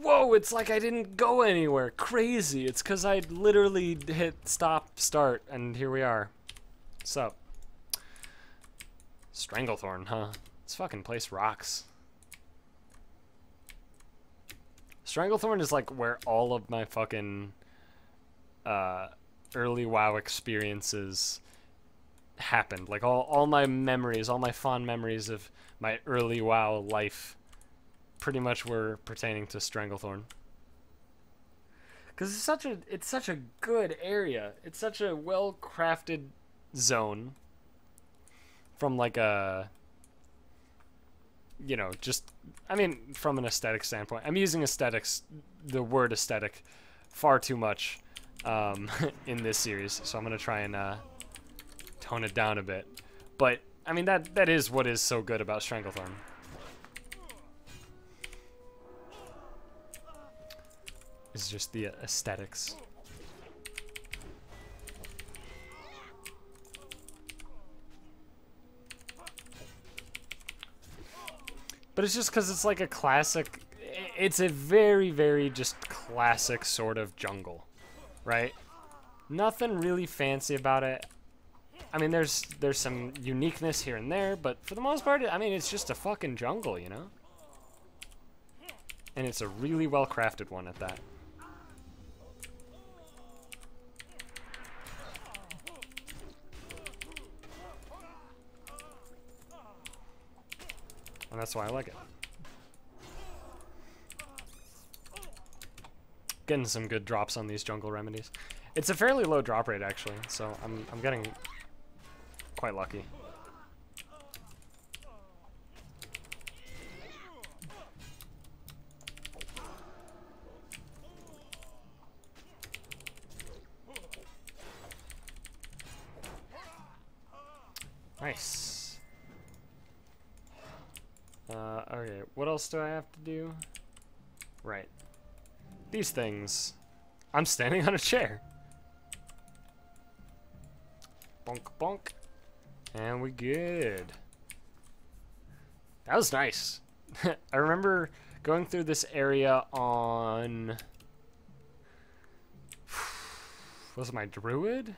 Whoa, it's like I didn't go anywhere. Crazy. It's because I literally hit stop, start, and here we are. Sup? Stranglethorn, huh? This fucking place rocks. Stranglethorn is like where all of my fucking early WoW experiences happened. Like all my memories, all my fond memories of my early WoW life pretty much were pertaining to Stranglethorn. Cuz it's such a good area. It's such a well-crafted zone from like a, you know, just, I mean, from an aesthetic standpoint. I'm using aesthetics, the word aesthetic, far too much in this series, so I'm gonna try and tone it down a bit. But I mean, that is what is so good about Stranglethorn. It's just the aesthetics. But it's just because it's like a classic, it's a very, very just classic sort of jungle, right? Nothing really fancy about it. I mean, there's some uniqueness here and there, but for the most part, I mean, it's just a fucking jungle, you know? And it's a really well-crafted one at that. And that's why I like it. Getting some good drops on these jungle remedies. It's a fairly low drop rate actually, so I'm getting quite lucky. Nice. Okay, what else do I have to do? Right. These things. I'm standing on a chair. Bonk, bonk. And we good. That was nice. I remember going through this area on... Was it my druid?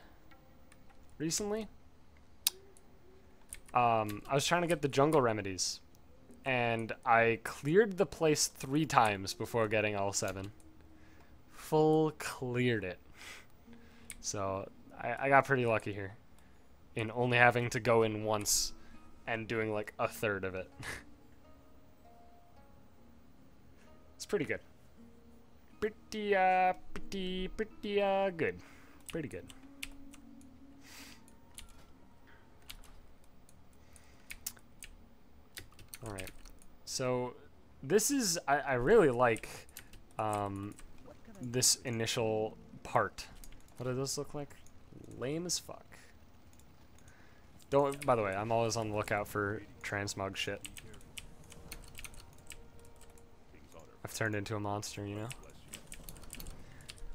Recently? I was trying to get the jungle remedies. And I cleared the place 3 times before getting all 7. Full cleared it. So I got pretty lucky here in only having to go in once and doing like a third of it. It's pretty good. Pretty good. Pretty good. Alright, so this is, I really like this initial part. What do those look like? Lame as fuck. Don't, by the way, I'm always on the lookout for transmog shit. I've turned into a monster, you know?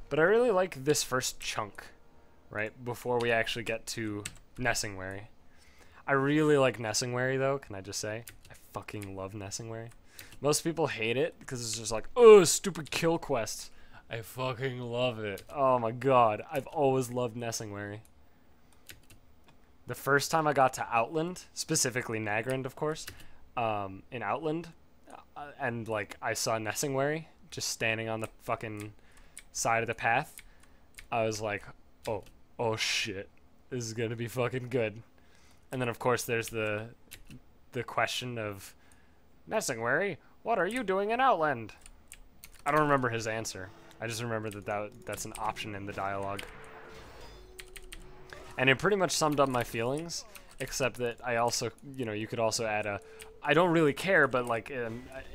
But I really like this first chunk, right? Before we actually get to Nessingwary. I really like Nessingwary though, can I just say? I fucking love Nessingwary. Most people hate it because it's just like, oh, stupid kill quest. I fucking love it. Oh my god, I've always loved Nessingwary. The first time I got to Outland, specifically Nagrand, of course, in Outland, and like I saw Nessingwary just standing on the fucking side of the path, I was like, oh shit, this is gonna be fucking good. And then of course there's the question of, Nessingwary, what are you doing in Outland? I don't remember his answer. I just remember that's an option in the dialogue. And it pretty much summed up my feelings, except that I also, you know, you could also add a, I don't really care, but like,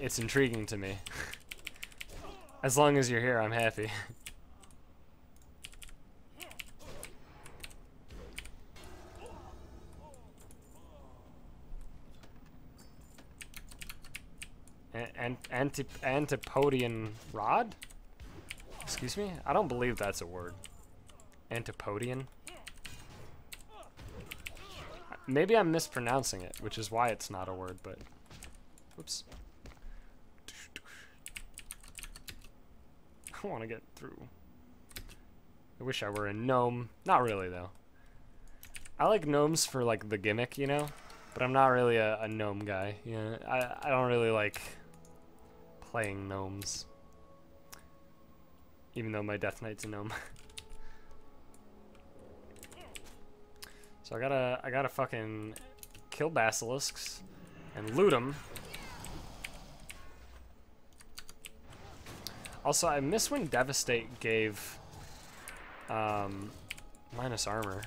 it's intriguing to me. As long as you're here, I'm happy. Antipodian rod? Excuse me? I don't believe that's a word. Antipodian? Maybe I'm mispronouncing it, which is why it's not a word, but... Oops. I want to get through. I wish I were a gnome. Not really, though. I like gnomes for, like, the gimmick, you know? But I'm not really a gnome guy. You know? I don't really like playing gnomes. Even though my Death Knight's a gnome. So I gotta fucking kill basilisks and loot them. Also, I miss when Devastate gave minus armor.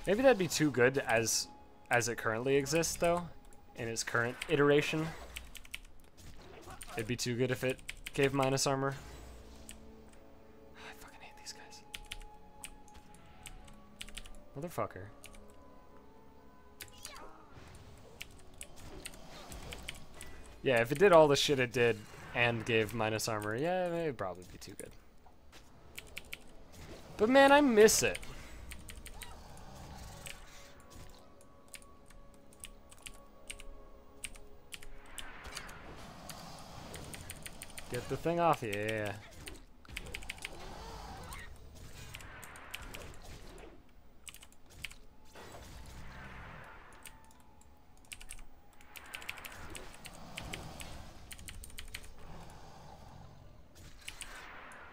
Maybe that'd be too good as it currently exists, though, in its current iteration. It'd be too good if it gave minus armor. I fucking hate these guys. Motherfucker. Yeah, if it did all the shit it did and gave minus armor, yeah, it'd probably be too good. But man, I miss it. Get the thing off, yeah.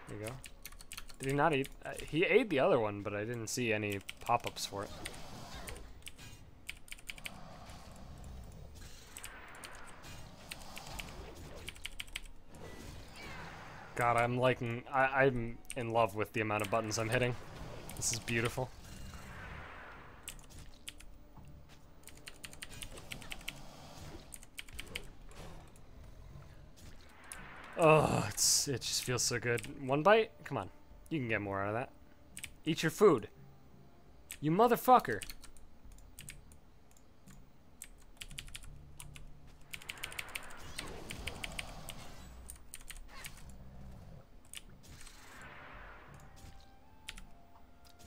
There you go. Did he not eat? He ate the other one, but I didn't see any pop-ups for it. God, I'm in love with the amount of buttons I'm hitting. This is beautiful. Oh, it just feels so good. One bite? Come on. You can get more out of that. Eat your food. You motherfucker.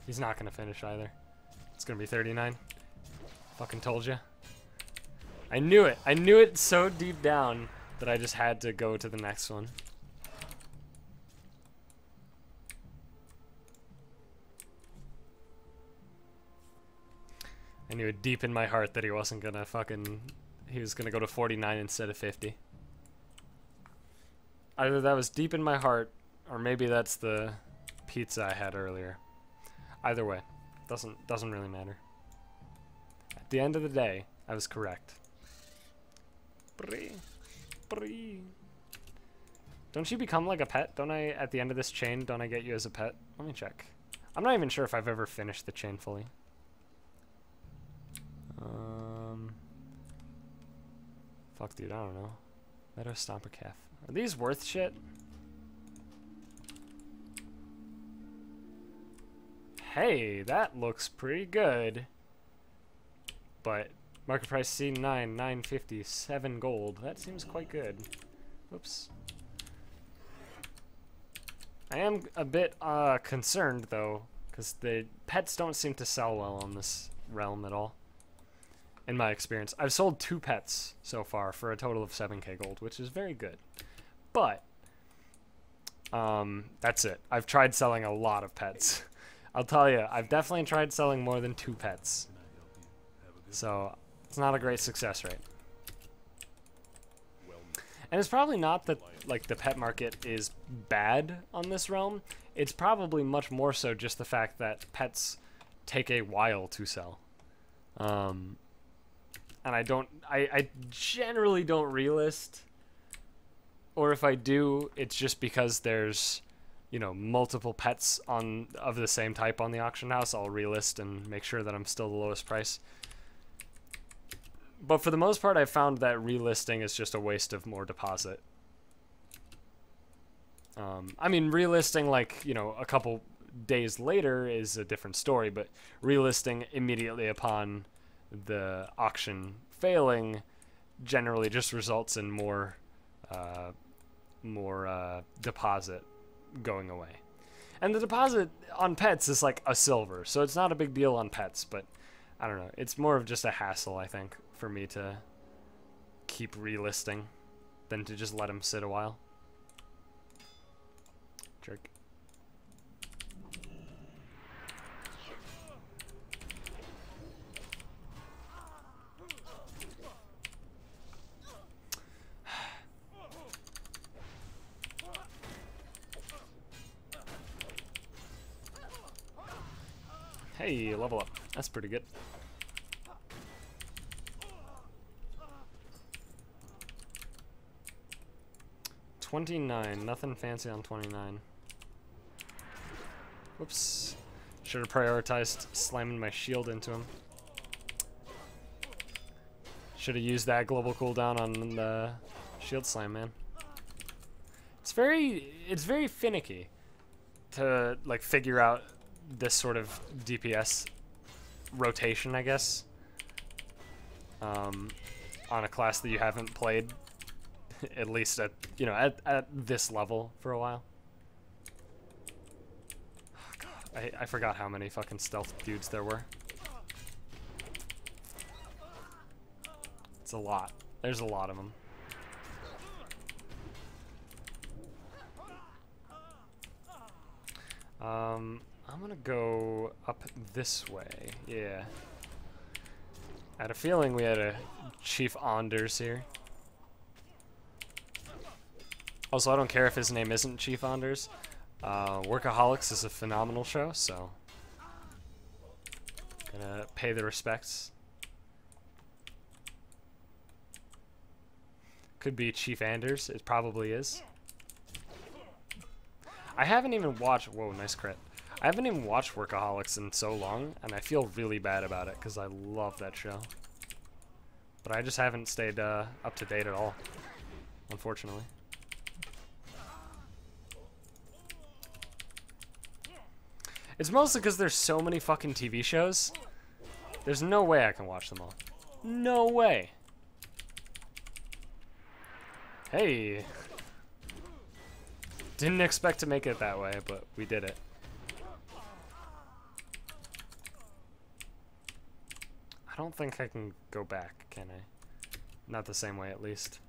He's not gonna finish either. It's gonna be 39. Fucking told you. I knew it. I knew it so deep down that I just had to go to the next one. I knew it deep in my heart that he wasn't gonna he was gonna go to 49 instead of 50. Either that was deep in my heart, or maybe that's the pizza I had earlier. Either way, doesn't really matter. At the end of the day, I was correct. Don't you become like a pet? Don't I, at the end of this chain, don't I get you as a pet? Let me check. I'm not even sure if I've ever finished the chain fully. Fuck, dude, I don't know. Meadow Stomper Calf. Are these worth shit? Hey, that looks pretty good. But market price C9, 950, 7 gold. That seems quite good. Whoops. I am a bit concerned though, because the pets don't seem to sell well on this realm at all. In my experience, I've sold 2 pets so far for a total of 7k gold, which is very good. But that's it. I've tried selling a lot of pets. I'll tell you, I've definitely tried selling more than 2 pets. So, it's not a great success rate. And it's probably not that, like, the pet market is bad on this realm. It's probably much more so just the fact that pets take a while to sell. And I generally don't relist. Or if I do, it's just because there's, you know, multiple pets of the same type on the auction house. I'll relist and make sure that I'm still the lowest price. But for the most part, I've found that relisting is just a waste of more deposit. I mean, relisting, like, you know, a couple days later is a different story, but relisting immediately upon the auction failing generally just results in more deposit going away. And the deposit on pets is like a silver, so it's not a big deal on pets, but I don't know. It's more of just a hassle, I think, for me to keep relisting than to just let them sit a while. Jerk. Hey, level up. That's pretty good. $29. Nothing fancy on 29. Whoops. Should have prioritized slamming my shield into him. Should have used that global cooldown on the shield slam, man. It's very finicky to like figure out this sort of DPS rotation, I guess, on a class that you haven't played at least at at this level for a while. Oh, God, I forgot how many fucking stealth dudes there were. It's a lot. There's a lot of them. I'm gonna go up this way. Yeah. I had a feeling we had a Chief Anders here. Also, I don't care if his name isn't Chief Anders. Workaholics is a phenomenal show, so gonna pay the respects. Could be Chief Anders. It probably is. I haven't even watched... Whoa, nice crit. I haven't even watched Workaholics in so long, and I feel really bad about it, because I love that show. But I just haven't stayed up to date at all, unfortunately. It's mostly because there's so many fucking TV shows. There's no way I can watch them all. No way. Hey. Didn't expect to make it that way, but we did it. I don't think I can go back, can I? Not the same way, at least.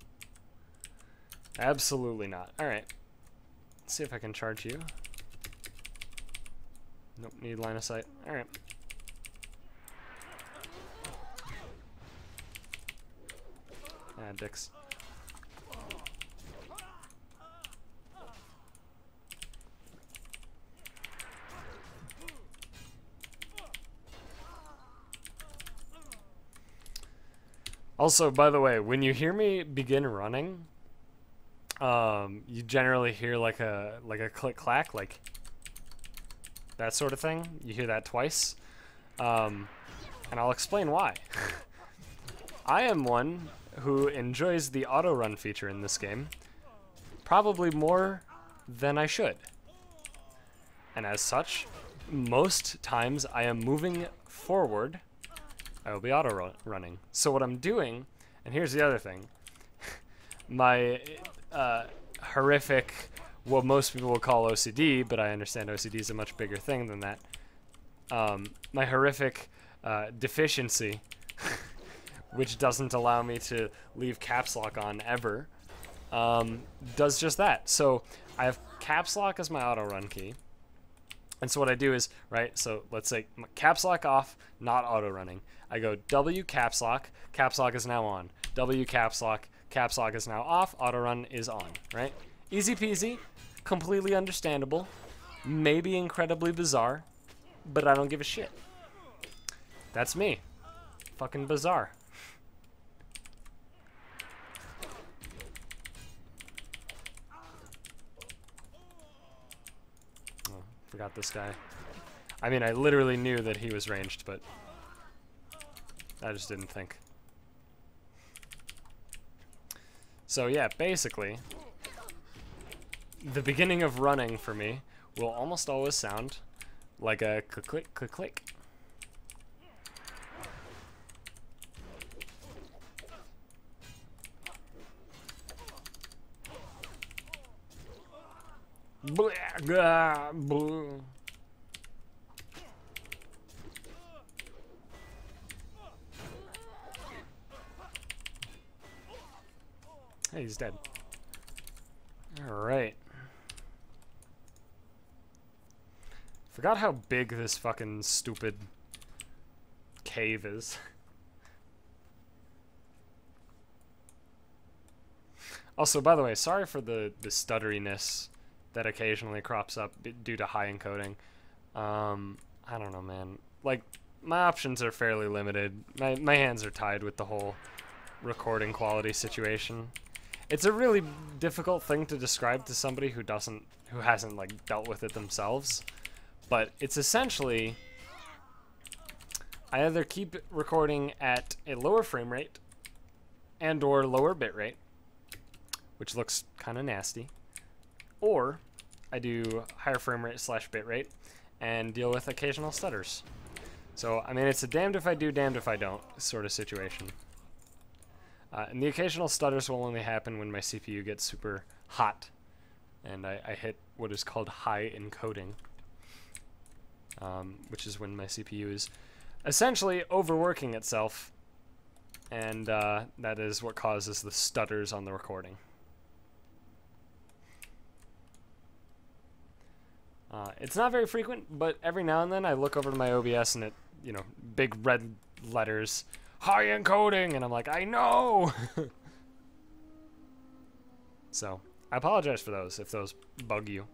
Absolutely not. Alright. Let's see if I can charge you. Nope, need line of sight. Alright. Ah, dicks. Also, by the way, when you hear me begin running, you generally hear like a click clack, like that sort of thing. You hear that twice, and I'll explain why. I am one who enjoys the auto run feature in this game probably more than I should, and as such, most times I am moving forward, I will be auto running. So what I'm doing, and here's the other thing, my horrific, what most people will call OCD, but I understand OCD is a much bigger thing than that. My horrific deficiency, which doesn't allow me to leave caps lock on ever, does just that. So I have caps lock as my auto run key. And so what I do is, right, so let's say caps lock off, not auto running. I go W caps lock is now on. W caps lock is now off, auto run is on, right? Easy peasy, completely understandable, maybe incredibly bizarre, but I don't give a shit. That's me. Fucking bizarre. Oh, forgot this guy. I mean, I literally knew that he was ranged, but I just didn't think. So yeah, basically, the beginning of running for me will almost always sound like a click, click, click. Blah, blah, blah. Hey, he's dead. All right. Forgot how big this fucking stupid cave is. Also, by the way, sorry for the stutteriness that occasionally crops up due to high encoding. I don't know, man. Like, my options are fairly limited. My hands are tied with the whole recording quality situation. It's a really difficult thing to describe to somebody who hasn't like dealt with it themselves. But it's essentially, I either keep recording at a lower frame rate and or lower bit rate, which looks kind of nasty, or I do higher frame rate / bit rate and deal with occasional stutters. So, I mean, it's a damned if I do, damned if I don't sort of situation. And the occasional stutters will only happen when my CPU gets super hot and I hit what is called high encoding, which is when my CPU is essentially overworking itself, and that is what causes the stutters on the recording. It's not very frequent, but every now and then I look over to my OBS and it, you know, big red letters, high encoding, and I'm like, I know! So, I apologize for those, if those bug you.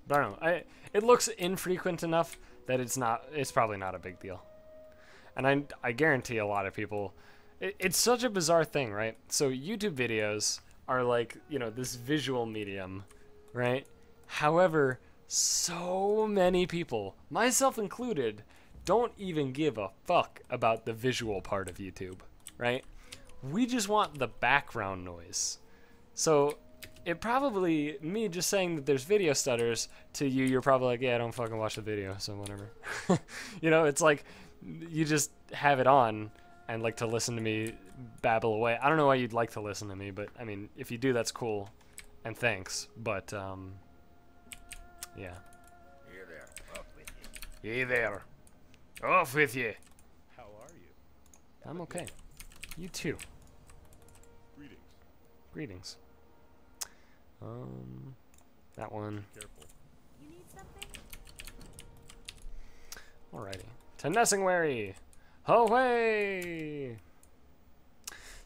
But I don't know, it looks infrequent enough that it's probably not a big deal. And I guarantee a lot of people, it's such a bizarre thing, right? So YouTube videos are like, you know, this visual medium, right? However, so many people, myself included, don't even give a fuck about the visual part of YouTube, right? We just want the background noise. So it probably, me just saying that there's video stutters, to you, you're probably like, yeah, I don't fucking watch the video, so whatever. You know, it's like, you just have it on and like to listen to me babble away. I don't know why you'd like to listen to me, but I mean, if you do, that's cool, and thanks, but, yeah. Hey there, off with you. Hey there. Off with you. How are you? I'm okay. You too. Greetings. Greetings. That one. Careful. You need something? Alrighty. To Nessingwary! Ho-way!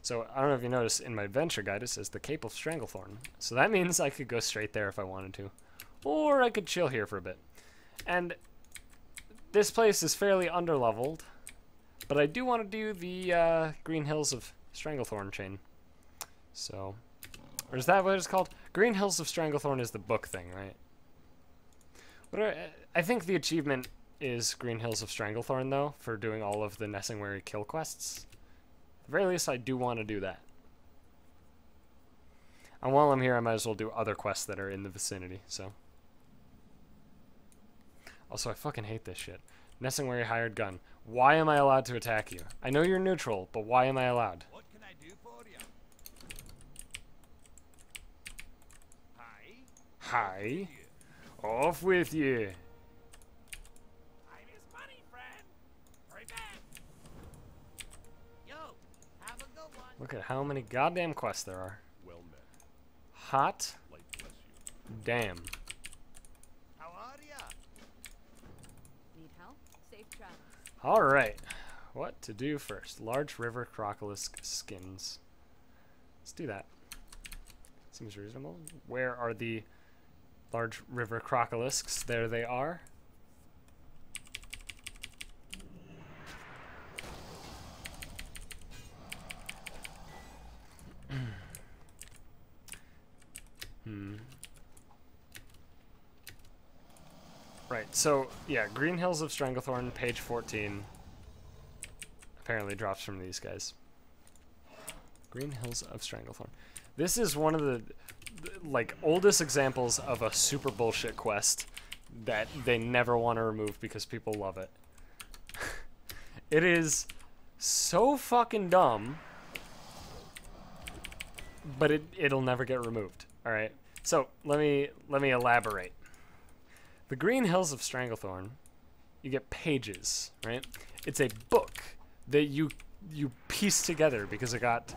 So, I don't know if you noticed, in my adventure guide it says the Cape of Stranglethorn. So that means I could go straight there if I wanted to. Or I could chill here for a bit. And this place is fairly underleveled, but I do want to do the Green Hills of Stranglethorn chain. So, or is that what it's called? Green Hills of Stranglethorn is the book thing, right? I think the achievement is Green Hills of Stranglethorn, though, for doing all of the Nessingwary kill quests. At the very least, I do want to do that. And while I'm here, I might as well do other quests that are in the vicinity, so. Also, I fucking hate this shit. Nessingwary hired gun. Why am I allowed to attack you? I know you're neutral, but why am I allowed? What can I do for you? Hi. Hi. Off with you. I'm his money, friend. Hurry back. Yo, have a good one. Look at how many goddamn quests there are. Well met. Hot Light bless you. damn. How are ya? Need help? Safe travels. Alright. What to do first? Large river crocolisk skins. Let's do that. Seems reasonable. Where are the large river crocolisks? There they are. Right, so, yeah, Green Hills of Stranglethorn, page 14. Apparently drops from these guys. Green Hills of Stranglethorn. This is one of the like, oldest examples of a super bullshit quest that they never want to remove because people love it. It is so fucking dumb, but it'll never get removed. Alright, so, let me elaborate. The Green Hills of Stranglethorn, you get pages, right? It's a book that you piece together because it got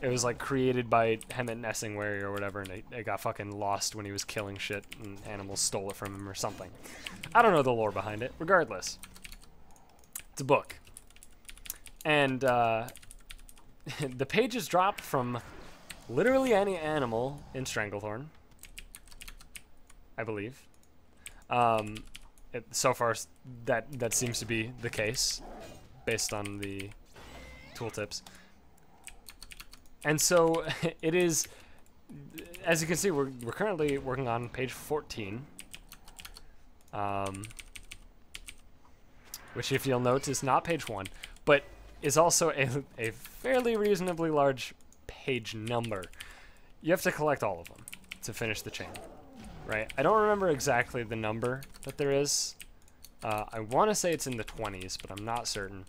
it was like created by Hemet Nessingwary or whatever, and it got fucking lost when he was killing shit and animals stole it from him or something. I don't know the lore behind it. Regardless, it's a book. And the pages drop from literally any animal in Stranglethorn, I believe. So far, that seems to be the case, based on the tooltips. And so it is, as you can see, we're currently working on page 14, which, if you'll note, is not page 1, but is also a fairly reasonably large page number. You have to collect all of them to finish the chain, right? I don't remember exactly the number that there is. I want to say it's in the 20s, but I'm not certain.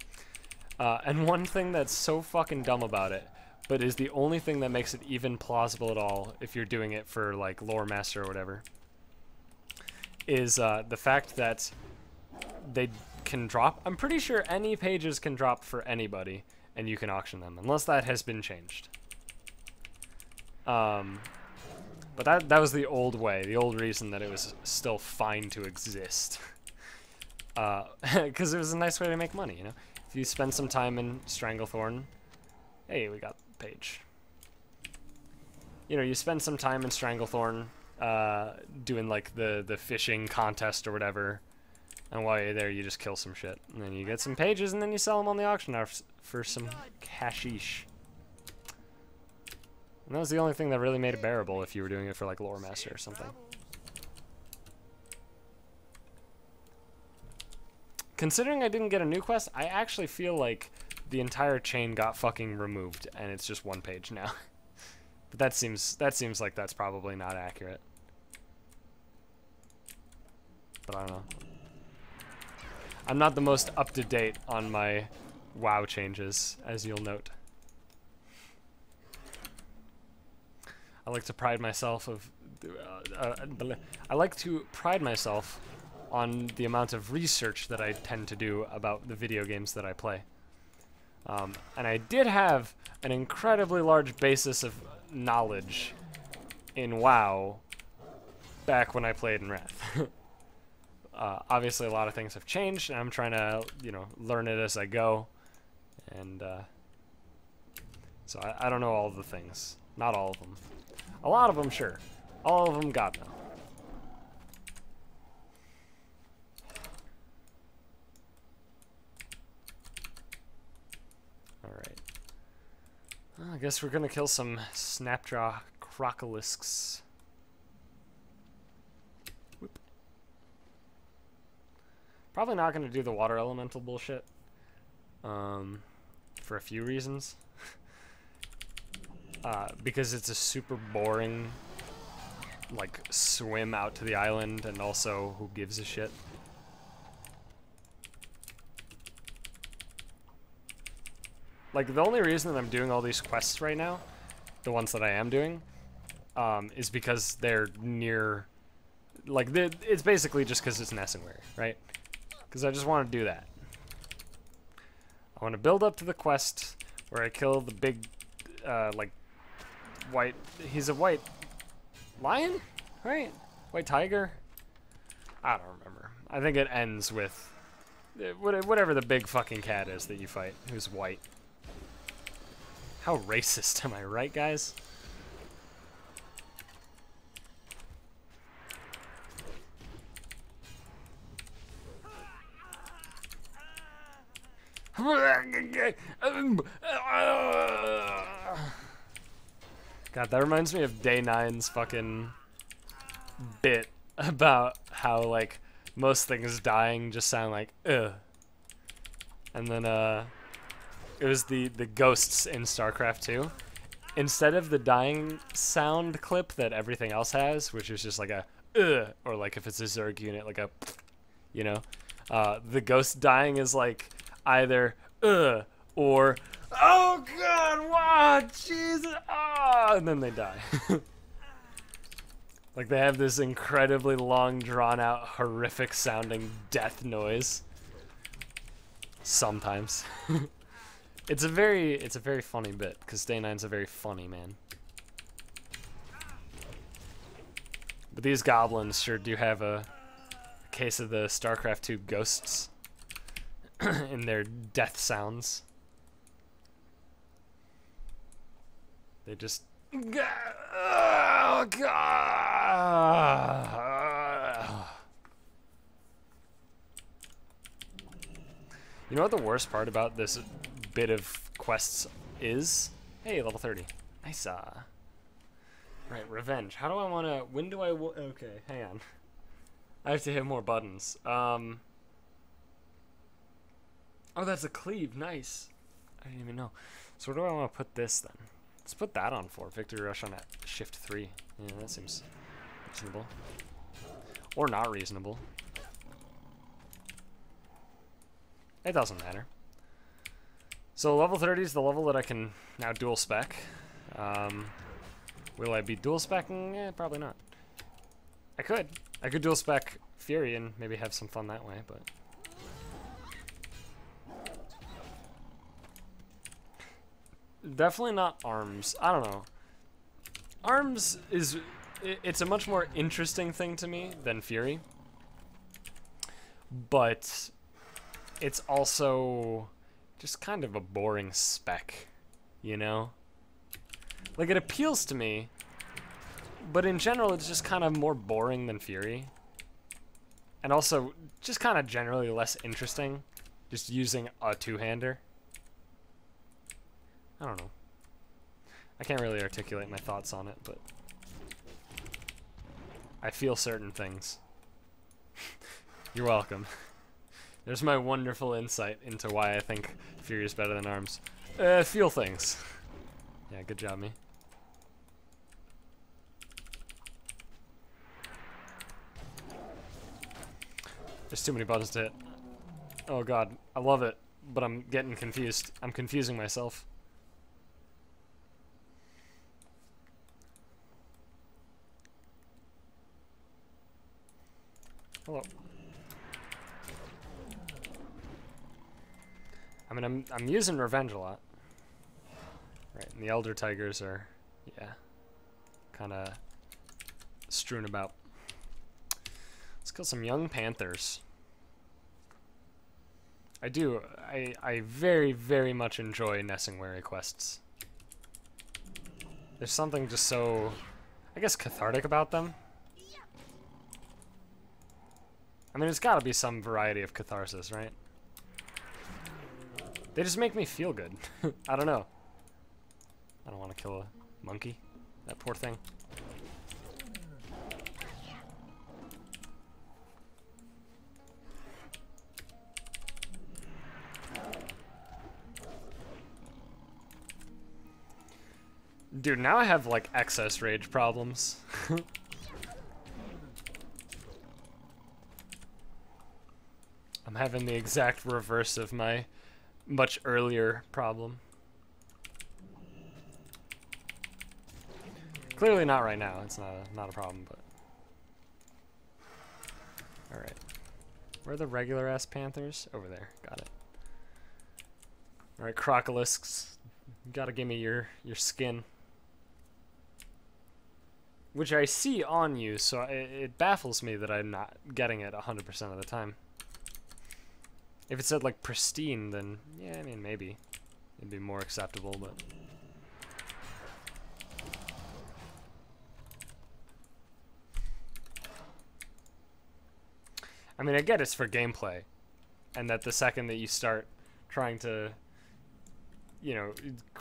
And one thing that's so fucking dumb about it, but is the only thing that makes it even plausible at all if you're doing it for like Lore Master or whatever, is the fact that they can drop. I'm pretty sure any pages can drop for anybody, and you can auction them, unless that has been changed. But that was the old way, the old reason that it was still fine to exist. Because it was a nice way to make money, you know? If you spend some time in Stranglethorn, hey, we got the page. You know, you spend some time in Stranglethorn doing like the fishing contest or whatever, and while you're there, you just kill some shit. And then you get some pages, and then you sell them on the auction house for some cashish. And that was the only thing that really made it bearable if you were doing it for like Lore Master or something. Considering I didn't get a new quest, I actually feel like the entire chain got fucking removed, and it's just one page now. But that seems like that's probably not accurate. But I don't know. I'm not the most up-to-date on my WoW changes, as you'll note. I like to pride myself on the amount of research that I tend to do about the video games that I play. And I did have an incredibly large basis of knowledge in WoW back when I played in Wrath. Obviously, a lot of things have changed, and I'm trying to, you know, learn it as I go. And so I don't know all of the things. Not all of them. A lot of them, sure. All of them, God no. Alright. Well, I guess we're gonna kill some Snapjaw Crocolisks. Whoop. Probably not gonna do the water elemental bullshit. For a few reasons. Because it's a super boring, like, swim out to the island, and also, who gives a shit? Like, the only reason that I'm doing all these quests right now, the ones that I am doing, is because they're near, like, it's basically just because it's Nessingwary, right? Because I just want to do that. I want to build up to the quest where I kill the big, like, white, he's a white lion, right? White tiger? I don't remember. I think it ends with whatever the big fucking cat is that you fight, who's white. How racist am I, right, guys? God, that reminds me of Day 9's fucking bit about how, like, most things dying just sound like, ugh. And then, it was the ghosts in StarCraft 2. Instead of the dying sound clip that everything else has, which is just like a, ugh, or like if it's a Zerg unit, like a, you know, the ghost dying is like either, ugh, or, oh god, wow, Jesus, ah, and then they die. Like they have this incredibly long, drawn-out, horrific-sounding death noise. Sometimes. It's a very funny bit because Day 9's a very funny man. But these goblins sure do have a case of the StarCraft 2 ghosts in their death sounds. They just... Oh, God. You know what the worst part about this bit of quests is? Hey, level 30. Nice. Right, revenge. How do I want to... When do I... Okay, hang on. I have to hit more buttons. Oh, that's a cleave. Nice. I didn't even know. So where do I want to put this then? Let's put that on 4. Victory Rush on at Shift 3. Yeah, that seems reasonable. Or not reasonable. It doesn't matter. So level 30 is the level that I can now dual spec. Will I be dual specking? Eh, probably not. I could dual spec Fury and maybe have some fun that way, but... Definitely not arms. I don't know. Arms is... It's a much more interesting thing to me than Fury. But... It's also... just kind of a boring spec. You know? Like, it appeals to me, but in general, it's just kind of more boring than Fury. And also, just kind of generally less interesting, just using a two-hander. I don't know. I can't really articulate my thoughts on it, but I feel certain things. You're welcome. There's my wonderful insight into why I think Fury is better than arms. Feel things. Yeah, good job, me. There's too many buttons to hit. Oh god, I love it, but I'm getting confused. I'm confusing myself. Hello. I mean, I'm using Revenge a lot. Right, and the Elder Tigers are, yeah, kind of strewn about. Let's kill some young panthers. I very, very much enjoy Nessingwary quests. There's something just so, I guess, cathartic about them. I mean, it's gotta be some variety of catharsis, right? They just make me feel good. I don't know. I don't want to kill a monkey. That poor thing. Dude, now I have, like, excess rage problems. I'm having the exact reverse of my much earlier problem. Clearly not right now. It's not a problem, but... Alright. Where are the regular-ass panthers? Over there. Got it. Alright, crocolisks. You gotta give me your skin. Which I see on you, so it baffles me that I'm not getting it 100% of the time. If it said, like, pristine, then, yeah, I mean, maybe. It'd be more acceptable, but... I mean, I get it's for gameplay. And that the second that you start trying to, you know,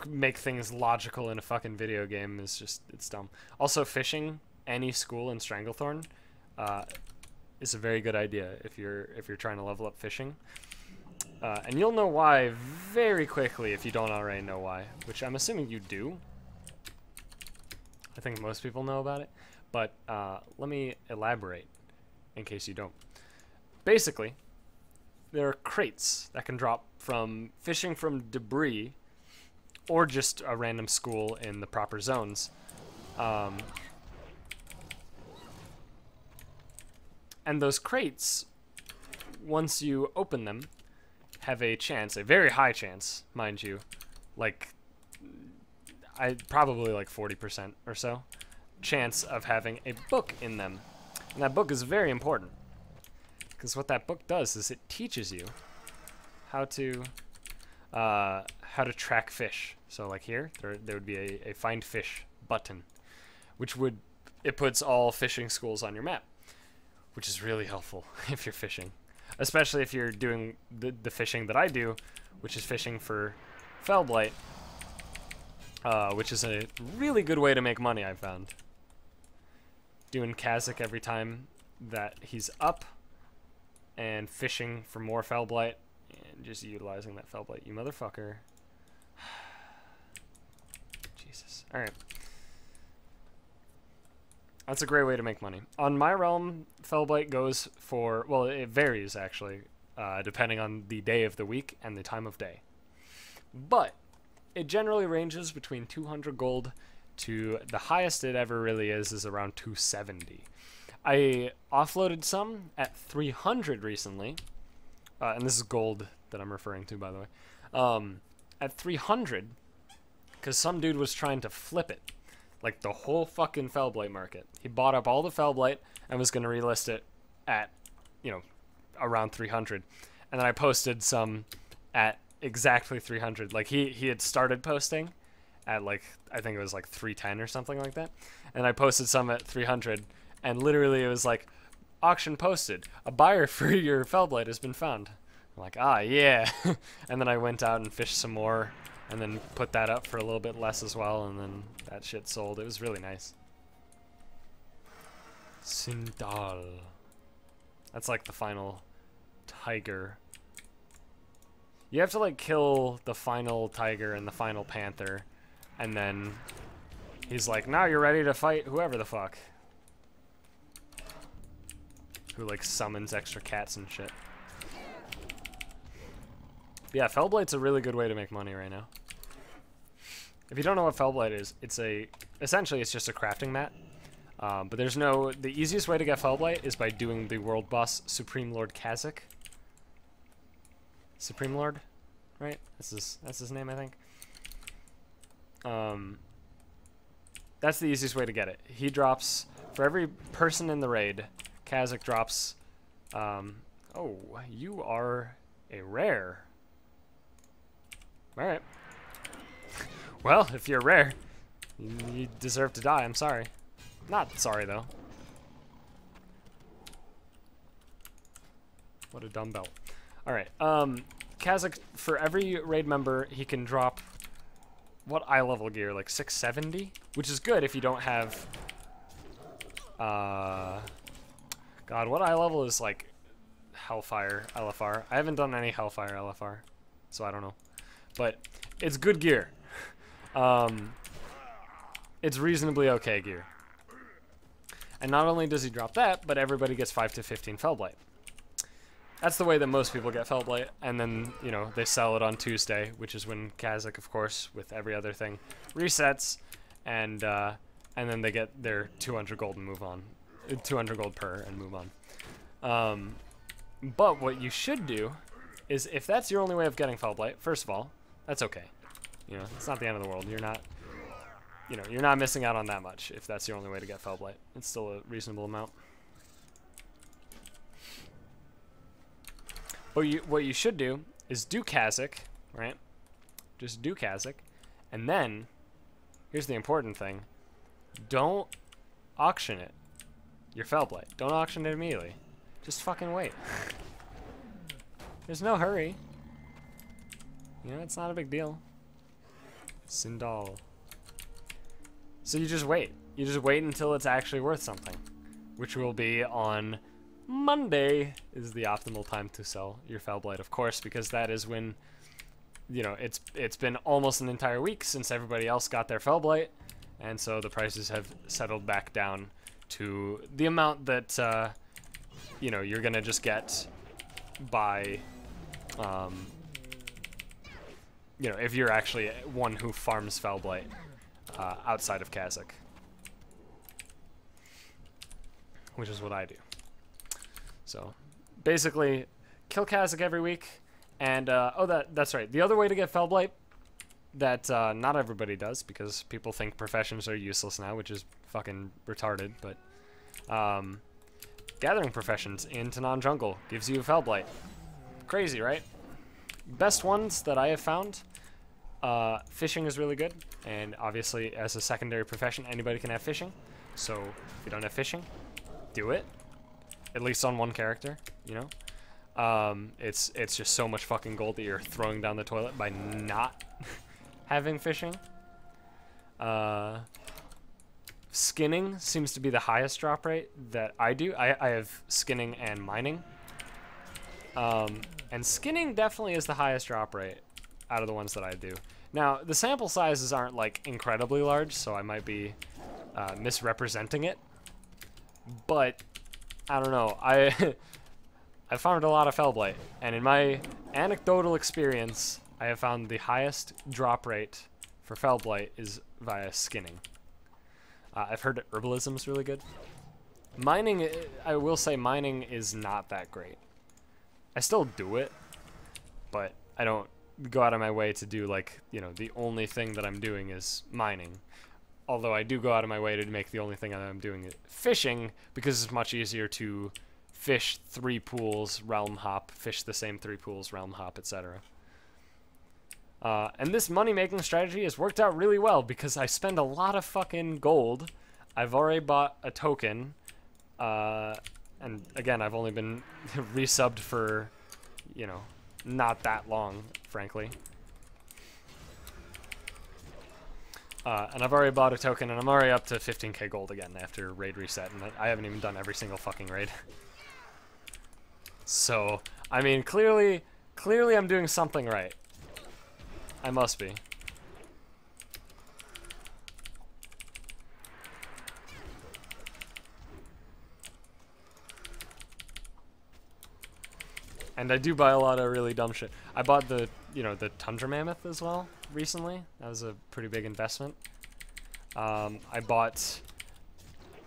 make things logical in a fucking video game is just, it's dumb. Also, fishing any school in Stranglethorn is a very good idea if you're trying to level up fishing. And you'll know why very quickly if you don't already know why, which I'm assuming you do. I think most people know about it, but let me elaborate in case you don't. Basically, there are crates that can drop from fishing from debris or just a random school in the proper zones. And those crates, once you open them, have a chance, a very high chance, mind you, like probably like 40% or so, chance of having a book in them. And that book is very important, because what that book does is it teaches you how to track fish. So like here, there would be a find fish button, which it puts all fishing schools on your map, which is really helpful if you're fishing, especially if you're doing the fishing that I do, which is fishing for Fellblight, which is a really good way to make money, I've found. Doing Kazakh every time that he's up, and fishing for more Fellblight, and just utilizing that Fellblight. You motherfucker. Jesus. Alright. That's a great way to make money. On my realm, Fellblight goes for, well, it varies actually, depending on the day of the week and the time of day. But it generally ranges between 200 gold to the highest it ever really is around 270. I offloaded some at 300 recently, and this is gold that I'm referring to, by the way, at 300, because some dude was trying to flip it, like the whole fucking Fellblight market. He bought up all the Fellblight and was going to relist it at, around 300, and then I posted some at exactly 300. Like he had started posting at like, I think it was like 310 or something like that, and I posted some at 300, and literally it was like, auction posted, a buyer for your Fellblight has been found. I'm like, ah, yeah. And then I went out and fished some more, and then put that up for a little bit less as well, and then that shit sold. It was really nice. Sindal. That's like the final tiger. You have to like kill the final tiger and the final panther, and then he's like, now you're ready to fight whoever the fuck. Who like summons extra cats and shit. But yeah, Fellblight's a really good way to make money right now. If you don't know what Fellblight is, essentially it's just a crafting mat. But the easiest way to get Fellblight is by doing the world boss Supreme Lord Kazakh. Supreme Lord, right? That's his name, I think. That's the easiest way to get it. He drops, for every person in the raid, Kazakh drops, oh, you are a rare. Alright. Well, if you're rare, you deserve to die, I'm sorry. Not sorry, though. What a dumbbell. Alright, Kazakh, for every raid member, he can drop, what eye level gear, like 670? Which is good if you don't have, God, what eye level is, like, Hellfire LFR? I haven't done any Hellfire LFR, so I don't know. But it's good gear. It's reasonably okay gear. And not only does he drop that, but everybody gets 5 to 15 Fellblight. That's the way that most people get Fellblight, and then, they sell it on Tuesday, which is when Kazakh, of course, with every other thing, resets, and then they get their 200 gold and move on. 200 gold per and move on. But what you should do is, if that's your only way of getting Fellblight, first of all, that's okay. It's not the end of the world. You're not missing out on that much if that's your only way to get Fellblight. It's still a reasonable amount. But what you should do is do Kazakh, right? Just do Kazakh, and then here's the important thing: don't auction it. Your Fellblight. Don't auction it immediately. Just fucking wait. There's no hurry. It's not a big deal. Sindal. So you just wait. You just wait until it's actually worth something, which will be on Monday is the optimal time to sell your Fellblight, of course, because that is when, it's been almost an entire week since everybody else got their Fellblight, and so the prices have settled back down to the amount that, you're gonna just get by, if you're actually one who farms Fellblight outside of Kazakh, which is what I do. So basically, kill Kazakh every week, And, oh, that's right. The other way to get Fellblight that not everybody does, because people think professions are useless now, which is fucking retarded, but gathering professions in Tanan Jungle gives you Fellblight. Crazy, right? Best ones that I have found, fishing is really good, and obviously as a secondary profession, anybody can have fishing, so if you don't have fishing, do it, at least on one character, you know? It's just so much fucking gold that you're throwing down the toilet by not having fishing. Skinning seems to be the highest drop rate that I do. I have skinning and mining. And skinning definitely is the highest drop rate out of the ones that I do. Now, the sample sizes aren't like incredibly large, so I might be misrepresenting it. But I don't know. I farmed a lot of Fellblight, and in my anecdotal experience, I have found the highest drop rate for Fellblight is via skinning. I've heard that herbalism is really good. Mining, I will say mining is not that great. I still do it, but I don't go out of my way to do, like, you know, the only thing that I'm doing is mining. Although I do go out of my way to make the only thing I'm doing fishing, because it's much easier to fish 3 pools, realm hop, fish the same 3 pools, realm hop, etc. And this money-making strategy has worked out really well because I spend a lot of fucking gold. I've already bought a token, and again, I've only been resubbed for, you know, not that long, frankly. And I've already bought a token, and I'm already up to 15k gold again after raid reset, and I haven't even done every single fucking raid. So, I mean, clearly I'm doing something right. I must be. And I do buy a lot of really dumb shit. I bought the, you know, the Tundra Mammoth as well recently. That was a pretty big investment. I bought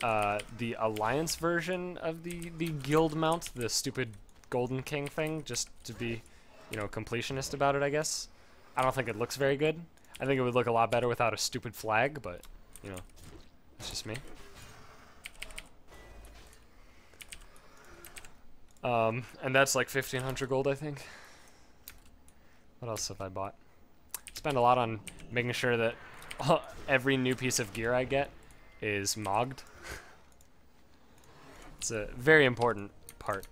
the Alliance version of the guild mount, the stupid Golden King thing, just to be, you know, completionist about it, I guess. I don't think it looks very good. I think it would look a lot better without a stupid flag, but, you know, it's just me. And that's like 1,500 gold, I think. What else have I bought? Spend a lot on making sure that every new piece of gear I get is mogged. It's a very important part.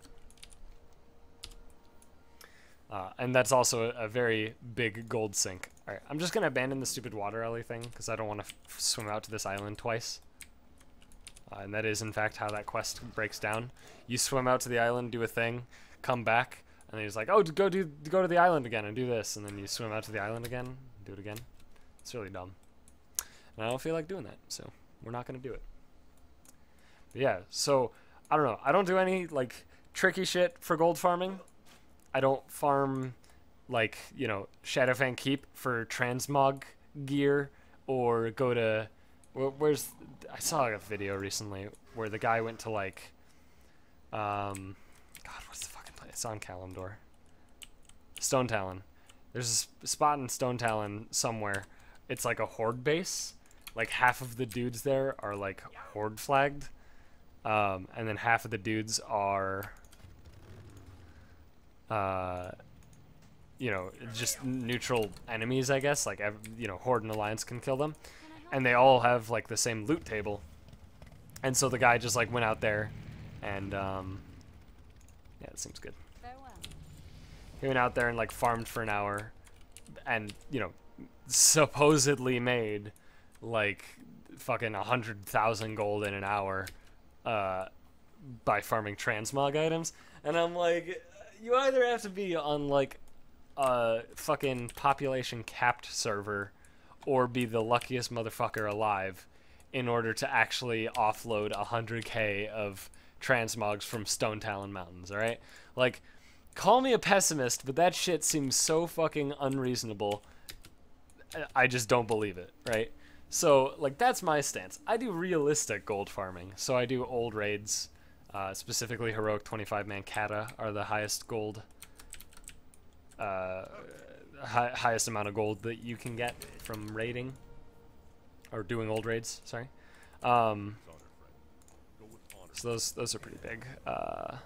And that's also a very big gold sink. Alright, I'm just going to abandon the stupid water alley thing, because I don't want to swim out to this island twice. And that is, in fact, how that quest breaks down. You swim out to the island, do a thing, come back, and then he's like, oh, go to the island again and do this. And then you swim out to the island again, do it again. It's really dumb. And I don't feel like doing that, so we're not going to do it. But yeah, so, I don't know. I don't do any, like, tricky shit for gold farming. I don't farm, like, you know, Shadowfang Keep for transmog gear, or go to, where's, I saw a video recently where the guy went to, like, God, what's the fucking place? It's on Kalimdor. Stone Talon. There's a spot in Stone Talon somewhere. It's like a horde base. Like, half of the dudes there are, like, horde flagged. And then half of the dudes are, you know, just neutral enemies, I guess. Like, you know, Horde and Alliance can kill them. And they all have, like, the same loot table. And so the guy just, like, went out there and, yeah, it seems good. Farewell. He went out there and, like, farmed for an hour and, you know, supposedly made, like, fucking 100,000 gold in an hour, by farming transmog items. And I'm like, you either have to be on, like, a fucking population capped server or be the luckiest motherfucker alive in order to actually offload 100k of transmogs from Stone Talon Mountains, alright? Like, call me a pessimist, but that shit seems so fucking unreasonable. I just don't believe it, right? So, like, that's my stance. I do realistic gold farming. So I do old raids, specifically Heroic 25-man Kata are the highest gold highest amount of gold that you can get from raiding or doing old raids. Sorry. So those are pretty big. 22.9.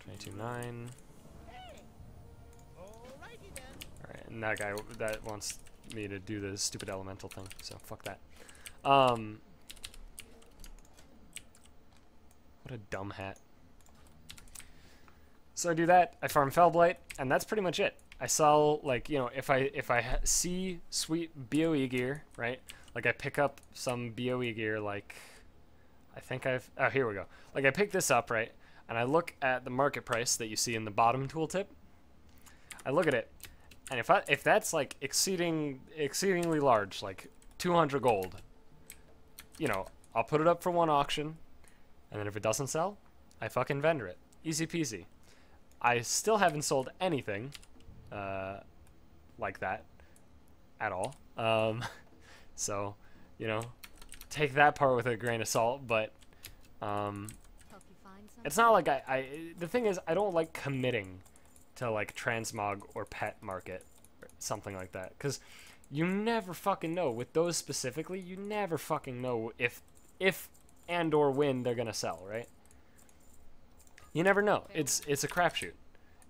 Alrighty then. Alright, and that guy that wants me to do the stupid elemental thing, so fuck that. What a dumb hat. So I do that, I farm Fellblight, and that's pretty much it. I sell, like, you know, if I see sweet BOE gear, right? Like I pick up some BOE gear, like, I think oh, here we go. Like I pick this up, right? And I look at the market price that you see in the bottom tooltip. I look at it, and if that's like exceedingly large, like 200 gold, you know, I'll put it up for one auction, and then if it doesn't sell, I fucking vendor it. Easy peasy. I still haven't sold anything like that at all. So, you know, take that part with a grain of salt, but Help you find something? it's not like the thing is, I don't like committing to like transmog or pet market or something like that, because you never fucking know. With those specifically, you never fucking know if and or when they're gonna sell, right? You never know. It's a crapshoot,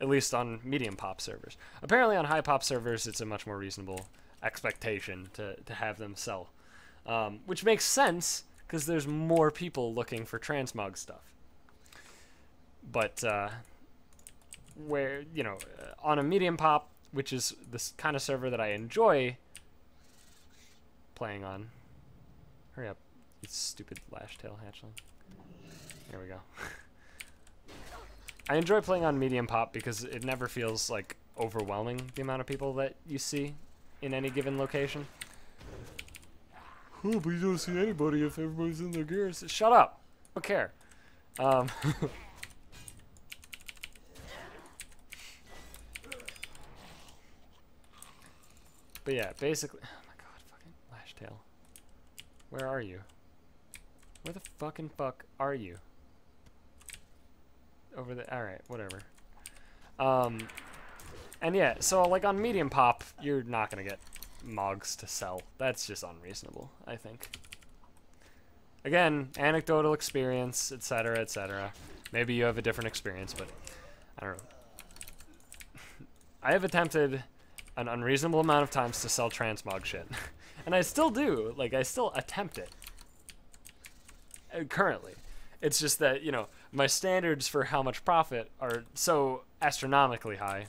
at least on medium pop servers. Apparently on high pop servers, it's a much more reasonable expectation to have them sell, which makes sense because there's more people looking for transmog stuff. But where, you know, on a medium pop, which is this kind of server that I enjoy playing on. Hurry up, you stupid lashtail hatchling. There we go. I enjoy playing on medium pop because it never feels like overwhelming, the amount of people that you see in any given location. Oh, but you don't see anybody if everybody's in their gears. Shut up. I don't care. But yeah, basically... Oh my god, fucking lashtail. Where are you? Where the fucking fuck are you? Over the... Alright, whatever. And yeah, so like on medium pop, you're not gonna get mogs to sell. That's just unreasonable, I think. Again, anecdotal experience, etc., etc. Maybe you have a different experience, but I don't know. I have attempted an unreasonable amount of times to sell transmog shit. And I still do. Like, I still attempt it. Currently. It's just that, you know, my standards for how much profit are so astronomically high.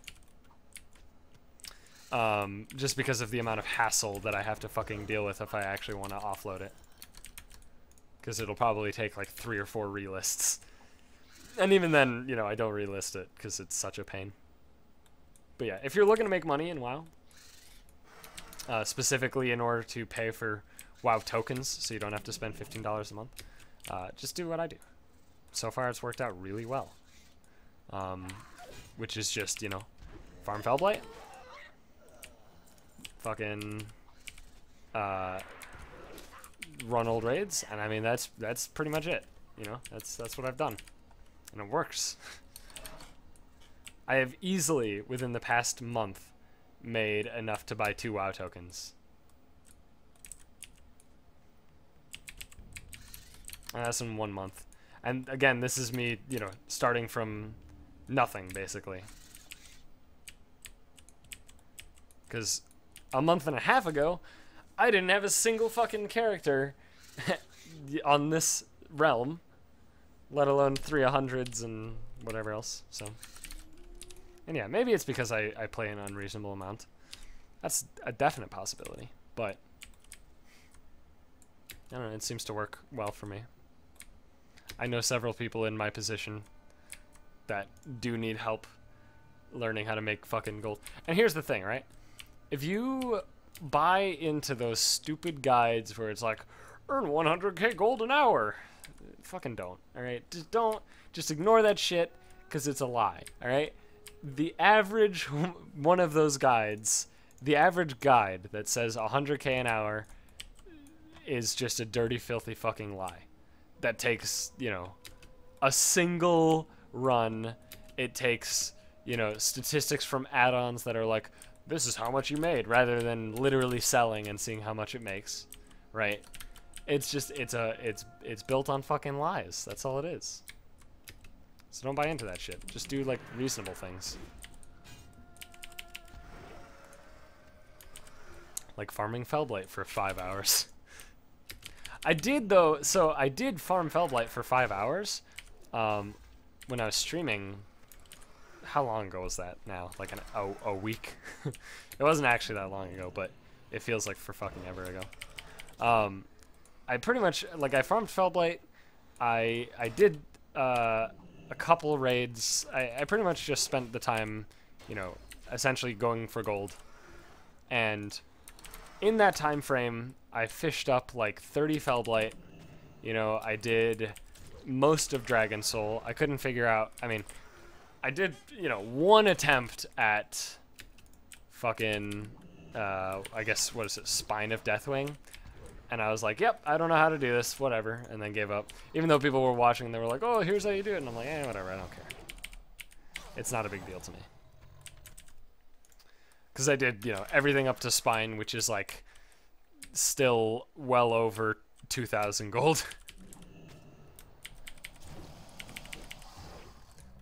Just because of the amount of hassle that I have to fucking deal with if I actually want to offload it. Because it'll probably take like 3 or 4 relists. And even then, you know, I don't relist it because it's such a pain. But yeah, if you're looking to make money in WoW, specifically in order to pay for WoW tokens, so you don't have to spend $15 a month, just do what I do. So far, it's worked out really well. Which is just, you know, farm Fellblight, fucking run old raids, and I mean that's pretty much it. You know, that's what I've done, and it works. I have easily, within the past month, made enough to buy 2 WoW tokens. And that's in 1 month. And again, this is me, you know, starting from nothing, basically. Because a month and a half ago, I didn't have a single fucking character on this realm, let alone 300s and whatever else, so... And yeah, maybe it's because I play an unreasonable amount. That's a definite possibility, but I don't know, it seems to work well for me. I know several people in my position that do need help learning how to make fucking gold. And here's the thing, right? If you buy into those stupid guides where it's like, earn 100k gold an hour, fucking don't, alright? Just don't, just ignore that shit, because it's a lie, alright? The average one of those guides, the average guide that says 100k an hour is just a dirty, filthy fucking lie. That takes, you know, a single run it takes, you know, statistics from add-ons that are like, this is how much you made, rather than literally selling and seeing how much it makes, right? It's just, it's built on fucking lies. That's all it is. So don't buy into that shit. Just do, like, reasonable things. Like farming Fellblight for 5 hours. I did, though, so I did farm Fellblight for 5 hours when I was streaming. How long ago was that now? Like a week? It wasn't actually that long ago, but it feels like for fucking ever ago. I pretty much, like, I farmed Fellblight. I did a couple raids. I pretty much just spent the time, you know, essentially going for gold. And in that time frame, I fished up like 30 Fellblight. You know, I did most of Dragon Soul. I couldn't figure out, I mean, I did, you know, one attempt at fucking, I guess, what is it, Spine of Deathwing. And I was like, yep, I don't know how to do this, whatever, and then gave up. Even though people were watching and they were like, oh, here's how you do it. And I'm like, eh, whatever, I don't care. It's not a big deal to me. Because I did, you know, everything up to Spine, which is like still well over 2,000 gold.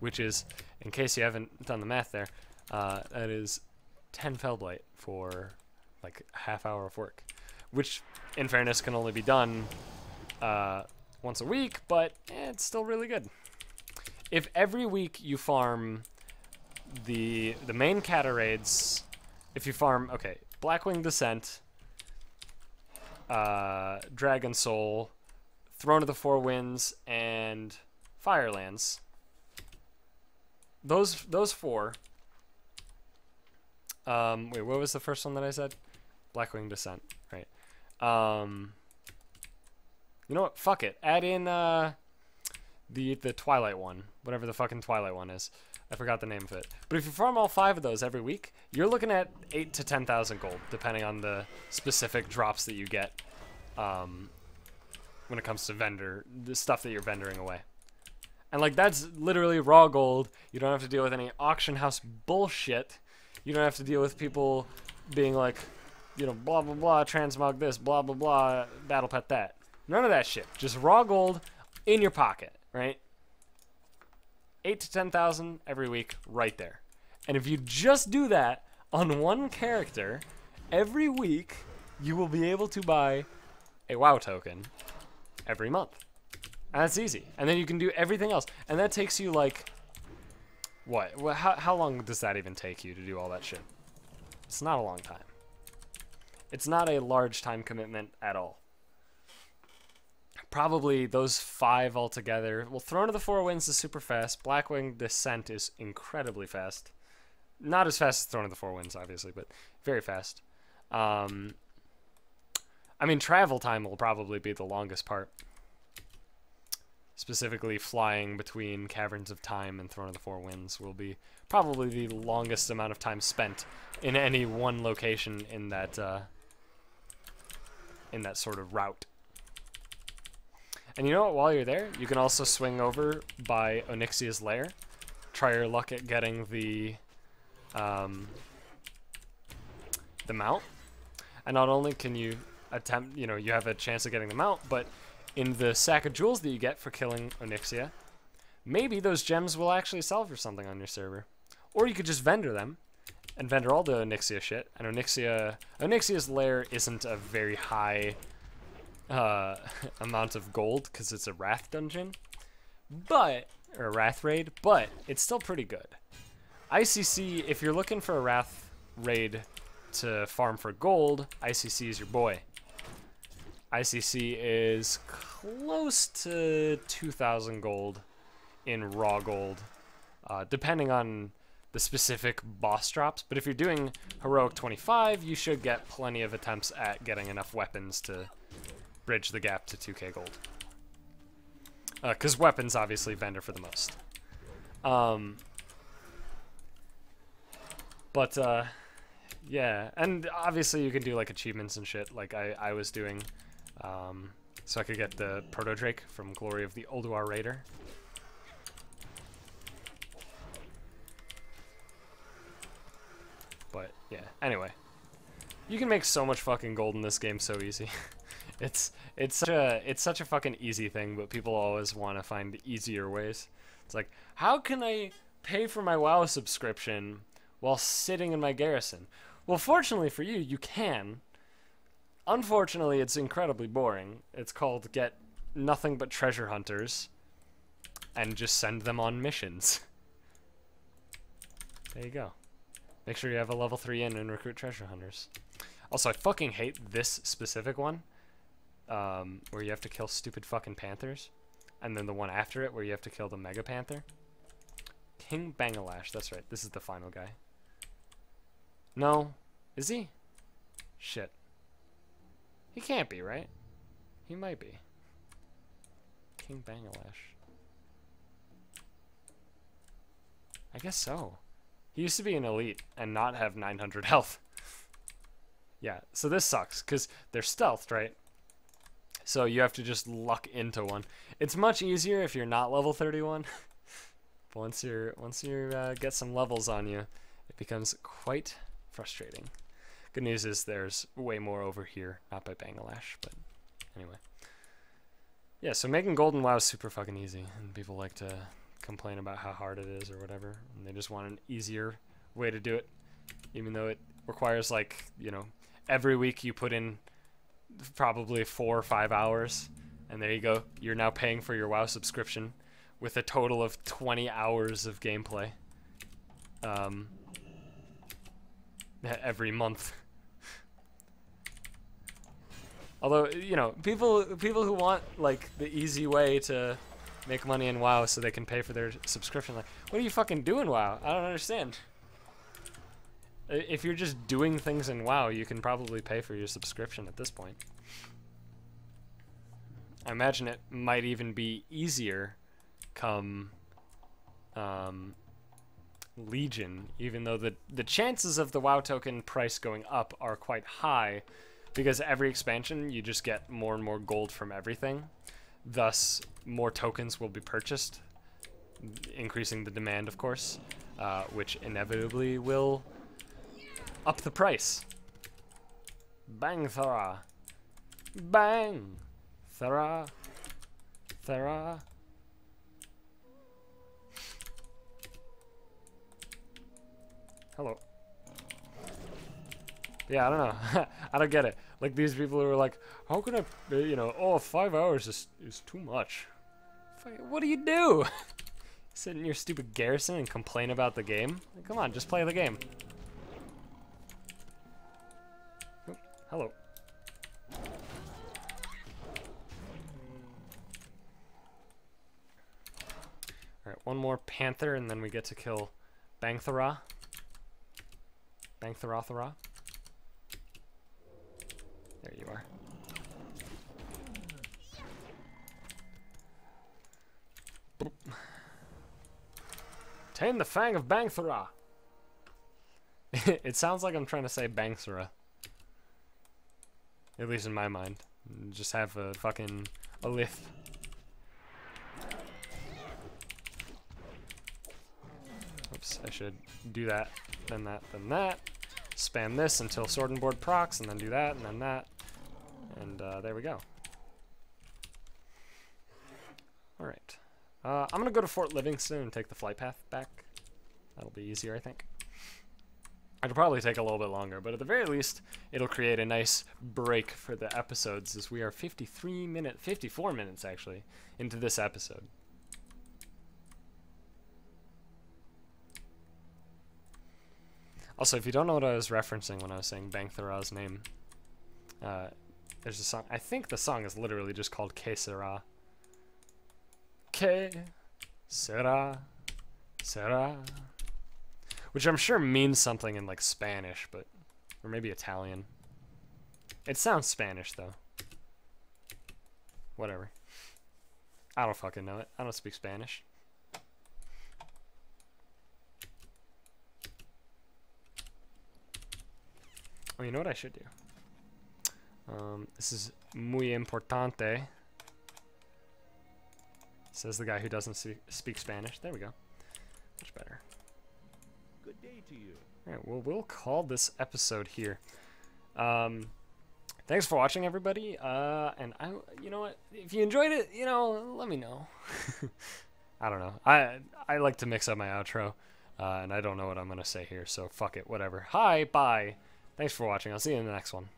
Which is, in case you haven't done the math there, that is 10 Fellblight for like a half hour of work. Which, in fairness, can only be done once a week, but it's still really good. If every week you farm the main Kata raids, if you farm, okay, Blackwing Descent, Dragon Soul, Throne of the Four Winds, and Firelands, those four. Wait, what was the first one that I said? Blackwing Descent, right? You know what? Fuck it. Add in the Twilight one, whatever the fucking Twilight one is. I forgot the name of it. But if you farm all 5 of those every week, you're looking at 8 to 10,000 gold, depending on the specific drops that you get. When it comes to the stuff that you're vendoring away. And like, that's literally raw gold. You don't have to deal with any auction house bullshit. You don't have to deal with people being like, you know, blah blah blah, transmog this, blah blah blah, battle pet that. None of that shit. Just raw gold in your pocket, right? 8 to 10,000 every week, right there. And if you just do that on one character every week, you will be able to buy a WoW token every month. And that's easy. And then you can do everything else. And that takes you like, what? How long does that even take you to do all that shit? It's not a long time. It's not a large time commitment at all. Probably those 5 altogether. Well, Throne of the Four Winds is super fast. Blackwing Descent is incredibly fast. Not as fast as Throne of the Four Winds, obviously, but very fast. I mean, travel time will probably be the longest part. Specifically, flying between Caverns of Time and Throne of the Four Winds will be probably the longest amount of time spent in any one location in that sort of route. And you know what? While you're there, you can also swing over by Onyxia's Lair. Try your luck at getting the mount. And not only can you attempt, you know, you have a chance of getting the mount, but in the sack of jewels that you get for killing Onyxia, maybe those gems will actually sell for something on your server. Or you could just vendor them, and vendor all the Onyxia shit. And Onyxia's Lair isn't a very high amount of gold, because it's a Wrath dungeon, or a Wrath raid, but it's still pretty good. ICC, if you're looking for a Wrath raid to farm for gold, ICC is your boy. ICC is close to 2,000 gold in raw gold, depending on the specific boss drops. But if you're doing Heroic 25, you should get plenty of attempts at getting enough weapons to bridge the gap to 2k gold. Because weapons obviously vendor for the most. Yeah, and obviously you can do like achievements and shit like I was doing. So I could get the Proto Drake from Glory of the Ulduar Raider. Yeah, anyway. You can make so much fucking gold in this game so easy. It's such a fucking easy thing, but people always want to find easier ways. It's like, how can I pay for my WoW subscription while sitting in my garrison? Well, fortunately for you, you can. Unfortunately, it's incredibly boring. It's called get nothing but treasure hunters and just send them on missions. There you go. Make sure you have a level 3 in and recruit treasure hunters. Also, I fucking hate this specific one, where you have to kill stupid fucking panthers, and then the one after it where you have to kill the mega panther. King Bangalash, that's right. This is the final guy. No, is he? Shit. He can't be, right? He might be. King Bangalash. I guess so. He used to be an elite and not have 900 health. Yeah, so this sucks, because they're stealthed, right? So you have to just luck into one. It's much easier if you're not level 31. But once you get some levels on you, it becomes quite frustrating. Good news is there's way more over here, not by Bangalash, but anyway. Yeah, so making golden WoW is super fucking easy, and people like to complain about how hard it is or whatever, and they just want an easier way to do it, even though it requires, like, you know, every week you put in probably 4 or 5 hours, and there you go, you're now paying for your WoW subscription with a total of 20 hours of gameplay every month. Although, you know, people who want, like, the easy way to make money in WoW so they can pay for their subscription, like, what are you fucking doing, WoW? I don't understand. If you're just doing things in WoW, you can probably pay for your subscription at this point. I imagine it might even be easier come Legion, even though the chances of the WoW token price going up are quite high, because every expansion you just get more and more gold from everything. Thus, more tokens will be purchased, increasing the demand, of course, which inevitably will up the price. Bang Thara. Bang Thara. Thara. Hello. Yeah, I don't know. I don't get it. Like, these people who are like, how can I, you know, oh, 5 hours is too much. What do you do? Sit in your stupid garrison and complain about the game? Like, come on, just play the game. Oh, hello. Alright, one more panther and then we get to kill Bangthara. Bangthara-thara. There you are. Boop. Tame the Fang of Bangthara. It sounds like I'm trying to say Bangthara. At least in my mind. Just have a fucking a lisp. Oops, I should do that, then that, then that. Spam this until Sword and Board procs, and then do that, and then that. And there we go. Alright. I'm going to go to Fort Livingston and take the flight path back. That'll be easier, I think. It'll probably take a little bit longer, but at the very least, it'll create a nice break for the episodes, as we are 54 minutes, actually, into this episode. Also, if you don't know what I was referencing when I was saying Bangthara's name, there's a song. I think the song is literally just called Que Sera. Que Sera. Sera. Which I'm sure means something in, like, Spanish, but... Or maybe Italian. It sounds Spanish, though. Whatever. I don't fucking know it. I don't speak Spanish. Oh, you know what I should do? This is muy importante. Says the guy who doesn't speak Spanish. There we go. Much better. Good day to you. All right, well, we'll call this episode here. Thanks for watching, everybody. And you know what? If you enjoyed it, let me know. I don't know. I like to mix up my outro, and I don't know what I'm gonna say here, so fuck it, whatever. Hi, bye. Thanks for watching. I'll see you in the next one.